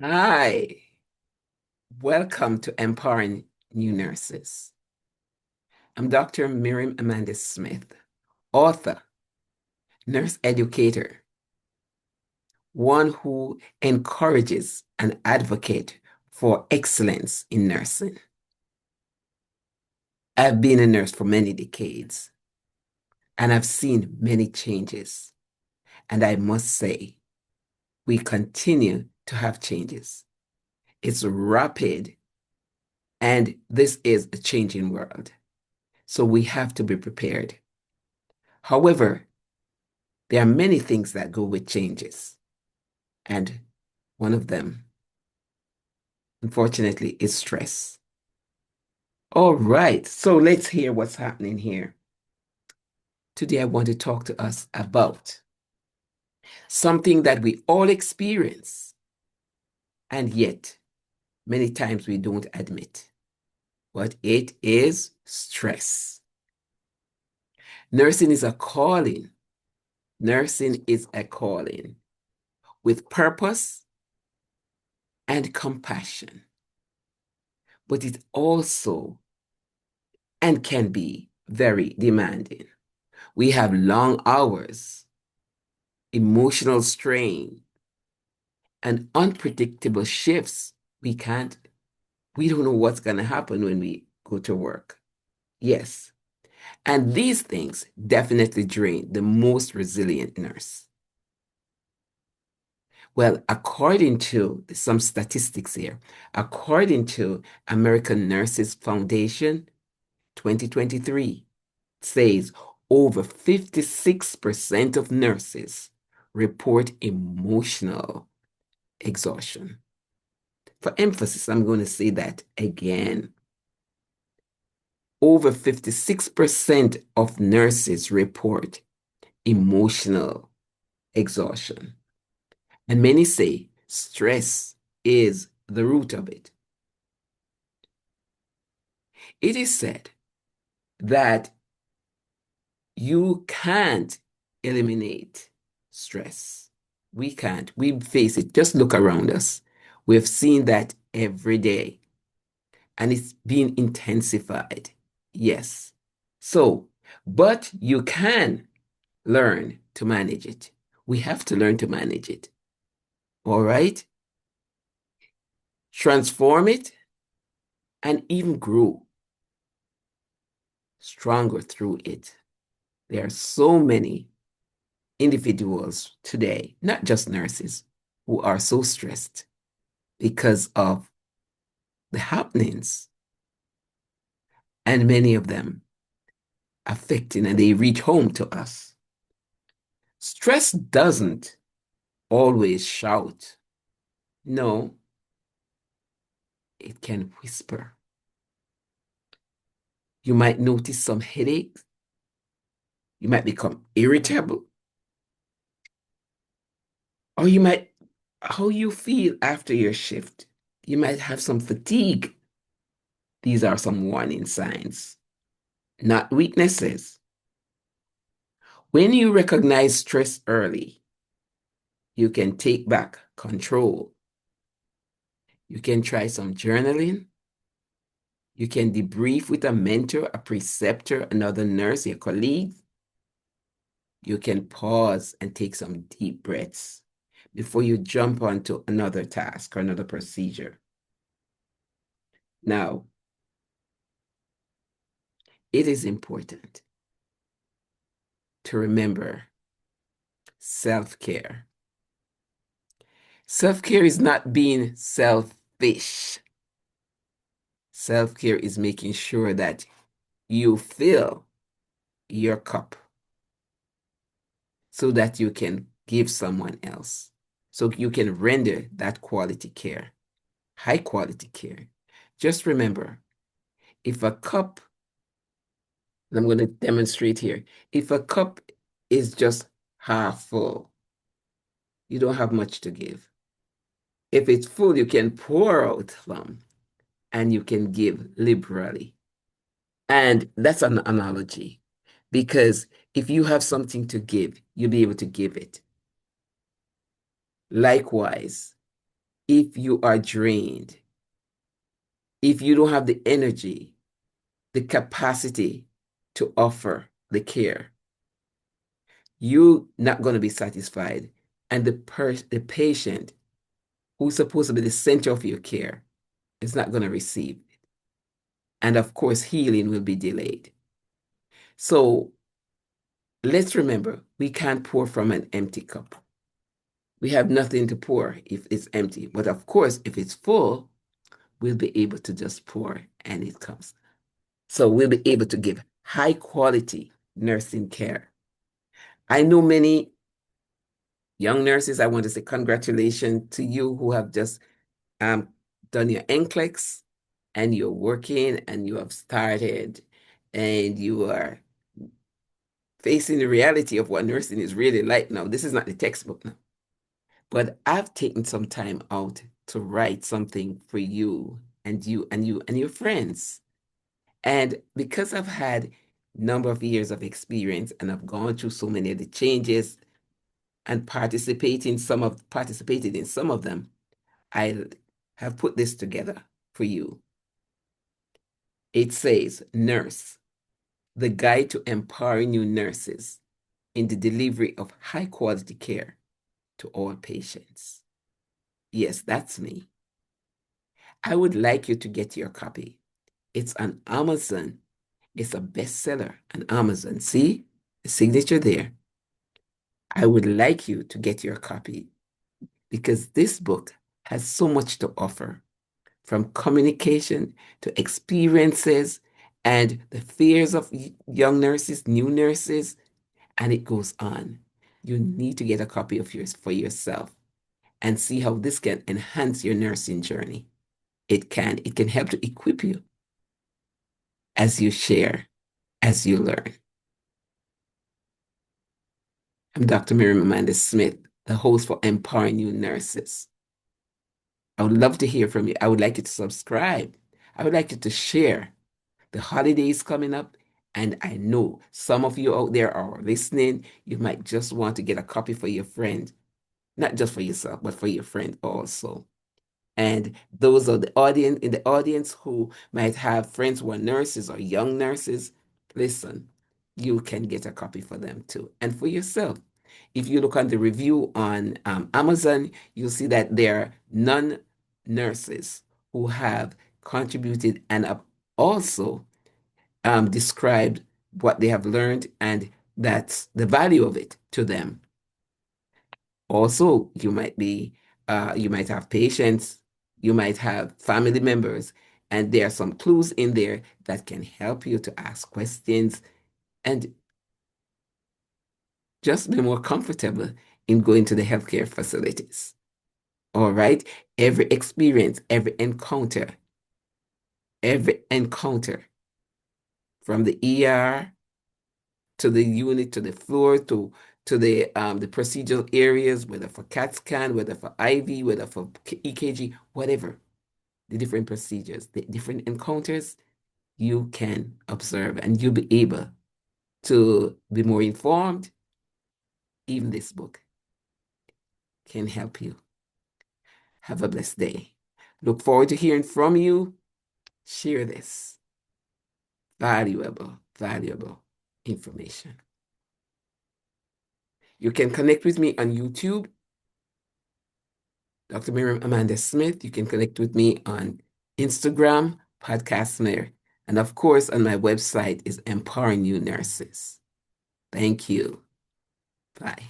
Hi, welcome to Empowering New Nurses. I'm Dr. Miriam Amanda Smith, author, nurse educator, one who encourages and advocates for excellence in nursing. I've been a nurse for many decades and I've seen many changes. And I must say, we continue to have changes. It's rapid and this is a changing world. So we have to be prepared. However, there are many things that go with changes, and one of them, unfortunately, is stress. All right, so let's hear what's happening here. Today, I want to talk to us about something that we all experience, and yet many times we don't admit what it is: stress. Nursing is a calling. Nursing is a calling with purpose and compassion, but it also and can be very demanding. We have long hours, emotional strain, and unpredictable shifts. We don't know what's going to happen when we go to work. Yes. And these things definitely drain the most resilient nurse. Well, according to some statistics here, according to American Nurses Foundation 2023, says over 56% of nurses report emotional exhaustion. For emphasis, I'm going to say that again. Over 56% of nurses report emotional exhaustion. And many say stress is the root of it. It is said that you can't eliminate stress. We can't. We face it. Just look around us. We've seen that every day, and it's being intensified. Yes. So, but you can learn to manage it. We have to learn to manage it. All right? Transform it and even grow stronger through it. There are so many individuals today, not just nurses, who are so stressed because of the happenings, and many of them affecting, and they reach home to us. Stress doesn't always shout. No, it can whisper. You might notice some headaches. You might become irritable. Or you might, how you feel after your shift. You might have some fatigue. These are some warning signs, not weaknesses. When you recognize stress early, you can take back control. You can try some journaling. You can debrief with a mentor, a preceptor, another nurse, your colleague. You can pause and take some deep breaths before you jump onto another task or another procedure. Now, it is important to remember self-care. Self-care is not being selfish. Self-care is making sure that you fill your cup so that you can give someone else, so you can render that quality care, high quality care. Just remember, if a cup, and I'm going to demonstrate here, if a cup is just half full, you don't have much to give. If it's full, you can pour out some and you can give liberally. And that's an analogy because if you have something to give, you'll be able to give it. Likewise, if you are drained, if you don't have the energy, the capacity to offer the care, you're not going to be satisfied. And the patient, who's supposed to be the center of your care, is not going to receive. And of course, healing will be delayed. So let's remember, we can't pour from an empty cup. We have nothing to pour if it's empty. But of course, if it's full, we'll be able to just pour and it comes. So we'll be able to give high quality nursing care. I know many young nurses. I want to say congratulations to you who have just um, done your NCLEX and you're working and you have started and you are facing the reality of what nursing is really like now. This is not the textbook now. But I've taken some time out to write something for you and your friends. And because I've had a number of years of experience and I've gone through so many of the changes and participated in some of them, I have put this together for you. It says, Nurse, the guide to empowering new nurses in the delivery of high quality care to all patients. Yes, that's me. I would like you to get your copy. It's on Amazon. It's a bestseller on Amazon. See the signature there. I would like you to get your copy because this book has so much to offer, from communication to experiences and the fears of young nurses, new nurses, and it goes on. You need to get a copy of yours for yourself and see how this can enhance your nursing journey. It can. It can help to equip you as you share, as you learn. I'm Dr. Miriam Amanda Smith, the host for Empowering New Nurses. I would love to hear from you. I would like you to subscribe. I would like you to share. The holidays coming up, and I know some of you out there are listening. You might just want to get a copy for your friend, not just for yourself, but for your friend also. And those are the audience in the audience who might have friends who are nurses or young nurses. Listen, you can get a copy for them too, and for yourself. If you look on the review on Amazon, you'll see that there are non-nurses who have contributed and have also described what they have learned and that's the value of it to them. Also, you might have patients, you might have family members, and there are some clues in there that can help you to ask questions and just be more comfortable in going to the healthcare facilities. All right? Every experience, every encounter from the ER to the unit, to the floor, to the procedural areas, whether for CAT scan, whether for IV, whether for EKG, whatever, the different procedures, the different encounters, you can observe and you'll be able to be more informed. Even this book can help you. Have a blessed day. Look forward to hearing from you. Share this valuable information. You can connect with me on YouTube, Dr. Miriam Amanda Smith. You can connect with me on Instagram, Podcast Mayor. And of course, on my website is Empowering New Nurses. Thank you. Bye.